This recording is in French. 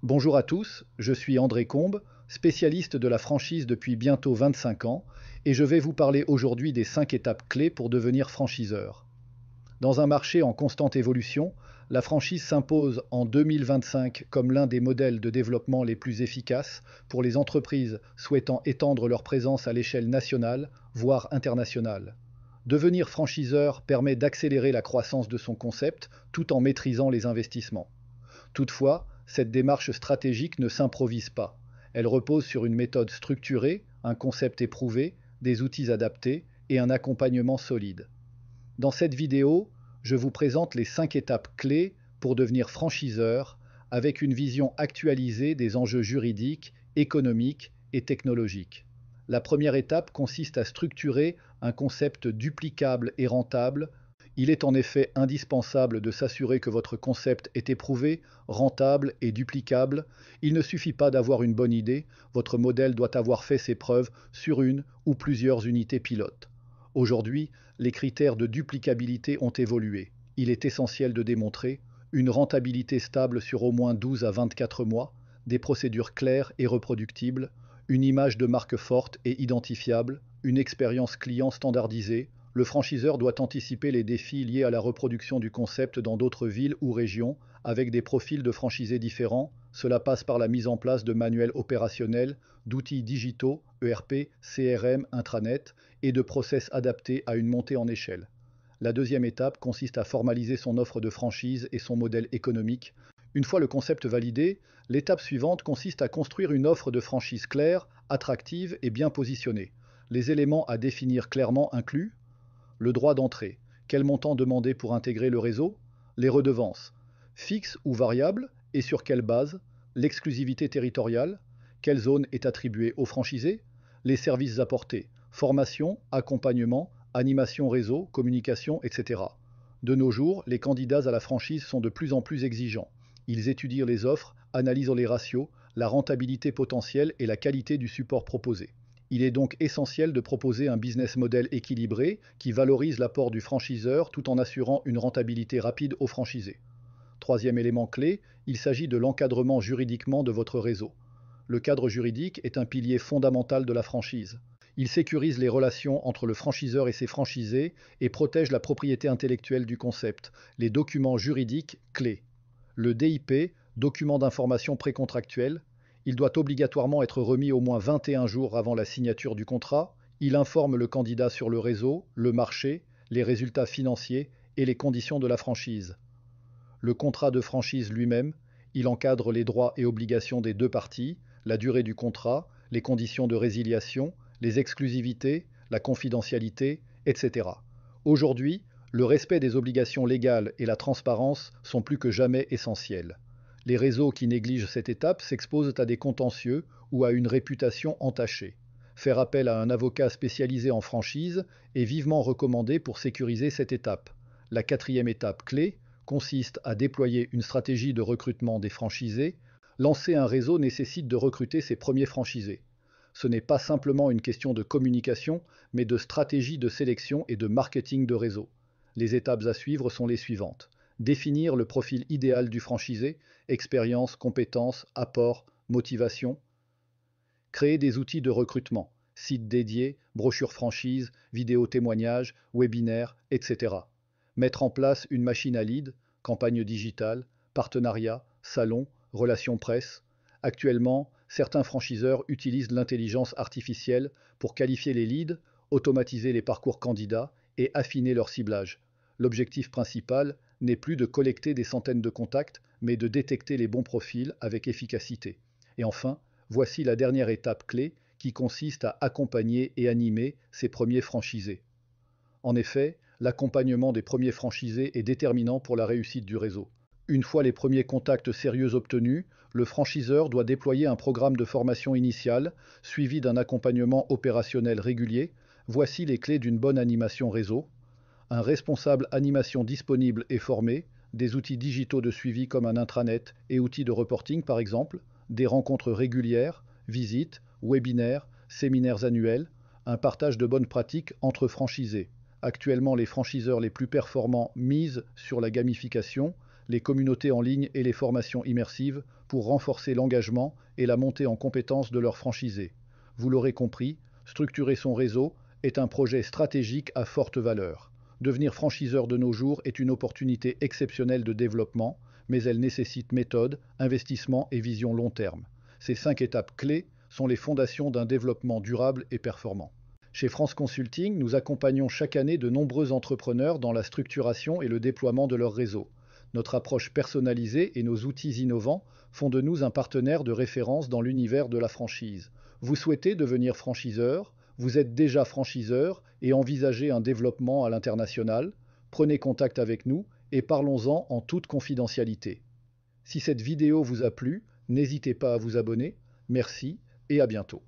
Bonjour à tous, je suis André Combe, spécialiste de la franchise depuis bientôt 25 ans, et je vais vous parler aujourd'hui des 5 étapes clés pour devenir franchiseur. Dans un marché en constante évolution, la franchise s'impose en 2025 comme l'un des modèles de développement les plus efficaces pour les entreprises souhaitant étendre leur présence à l'échelle nationale, voire internationale. Devenir franchiseur permet d'accélérer la croissance de son concept tout en maîtrisant les investissements. Toutefois, cette démarche stratégique ne s'improvise pas. Elle repose sur une méthode structurée, un concept éprouvé, des outils adaptés et un accompagnement solide. Dans cette vidéo, je vous présente les 5 étapes clés pour devenir franchiseur avec une vision actualisée des enjeux juridiques, économiques et technologiques. La première étape consiste à structurer un concept duplicable et rentable. Il est en effet indispensable de s'assurer que votre concept est éprouvé, rentable et duplicable. Il ne suffit pas d'avoir une bonne idée, votre modèle doit avoir fait ses preuves sur une ou plusieurs unités pilotes. Aujourd'hui, les critères de duplicabilité ont évolué. Il est essentiel de démontrer une rentabilité stable sur au moins 12 à 24 mois, des procédures claires et reproductibles, une image de marque forte et identifiable, une expérience client standardisée. Le franchiseur doit anticiper les défis liés à la reproduction du concept dans d'autres villes ou régions, avec des profils de franchisés différents. Cela passe par la mise en place de manuels opérationnels, d'outils digitaux, ERP, CRM, intranet, et de process adaptés à une montée en échelle. La deuxième étape consiste à formaliser son offre de franchise et son modèle économique. Une fois le concept validé, l'étape suivante consiste à construire une offre de franchise claire, attractive et bien positionnée. Les éléments à définir clairement incluent le droit d'entrée, quel montant demander pour intégrer le réseau, les redevances, fixes ou variables et sur quelle base, l'exclusivité territoriale, quelle zone est attribuée aux franchisés, les services apportés, formation, accompagnement, animation réseau, communication, etc. De nos jours, les candidats à la franchise sont de plus en plus exigeants. Ils étudient les offres, analysent les ratios, la rentabilité potentielle et la qualité du support proposé. Il est donc essentiel de proposer un business model équilibré qui valorise l'apport du franchiseur tout en assurant une rentabilité rapide aux franchisés. Troisième élément clé, il s'agit de l'encadrement juridiquement de votre réseau. Le cadre juridique est un pilier fondamental de la franchise. Il sécurise les relations entre le franchiseur et ses franchisés et protège la propriété intellectuelle du concept, les documents juridiques clés. Le DIP, document d'information précontractuel, il doit obligatoirement être remis au moins 21 jours avant la signature du contrat. Il informe le candidat sur le réseau, le marché, les résultats financiers et les conditions de la franchise. Le contrat de franchise lui-même, il encadre les droits et obligations des deux parties, la durée du contrat, les conditions de résiliation, les exclusivités, la confidentialité, etc. Aujourd'hui, le respect des obligations légales et la transparence sont plus que jamais essentiels. Les réseaux qui négligent cette étape s'exposent à des contentieux ou à une réputation entachée. Faire appel à un avocat spécialisé en franchise est vivement recommandé pour sécuriser cette étape. La quatrième étape clé consiste à déployer une stratégie de recrutement des franchisés. Lancer un réseau nécessite de recruter ses premiers franchisés. Ce n'est pas simplement une question de communication, mais de stratégie de sélection et de marketing de réseau. Les étapes à suivre sont les suivantes. Définir le profil idéal du franchisé, expérience, compétences, apport, motivation. Créer des outils de recrutement, sites dédiés, brochures franchise, vidéos témoignages, webinaires, etc. Mettre en place une machine à lead, campagne digitale, partenariat, salon, relations presse. Actuellement, certains franchiseurs utilisent l'intelligence artificielle pour qualifier les leads, automatiser les parcours candidats et affiner leur ciblage. L'objectif principal n'est plus de collecter des centaines de contacts, mais de détecter les bons profils avec efficacité. Et enfin, voici la dernière étape clé qui consiste à accompagner et animer ses premiers franchisés. En effet, l'accompagnement des premiers franchisés est déterminant pour la réussite du réseau. Une fois les premiers contacts sérieux obtenus, le franchiseur doit déployer un programme de formation initiale, suivi d'un accompagnement opérationnel régulier. Voici les clés d'une bonne animation réseau. Un responsable animation disponible et formé, des outils digitaux de suivi comme un intranet et outils de reporting par exemple, des rencontres régulières, visites, webinaires, séminaires annuels, un partage de bonnes pratiques entre franchisés. Actuellement, les franchiseurs les plus performants misent sur la gamification, les communautés en ligne et les formations immersives pour renforcer l'engagement et la montée en compétences de leurs franchisés. Vous l'aurez compris, structurer son réseau est un projet stratégique à forte valeur. Devenir franchiseur de nos jours est une opportunité exceptionnelle de développement, mais elle nécessite méthode, investissement et vision long terme. Ces 5 étapes clés sont les fondations d'un développement durable et performant. Chez France Consulting, nous accompagnons chaque année de nombreux entrepreneurs dans la structuration et le déploiement de leur réseau. Notre approche personnalisée et nos outils innovants font de nous un partenaire de référence dans l'univers de la franchise. Vous souhaitez devenir franchiseur? Vous êtes déjà franchiseur et envisagez un développement à l'international? Prenez contact avec nous et parlons-en en toute confidentialité. Si cette vidéo vous a plu, n'hésitez pas à vous abonner. Merci et à bientôt.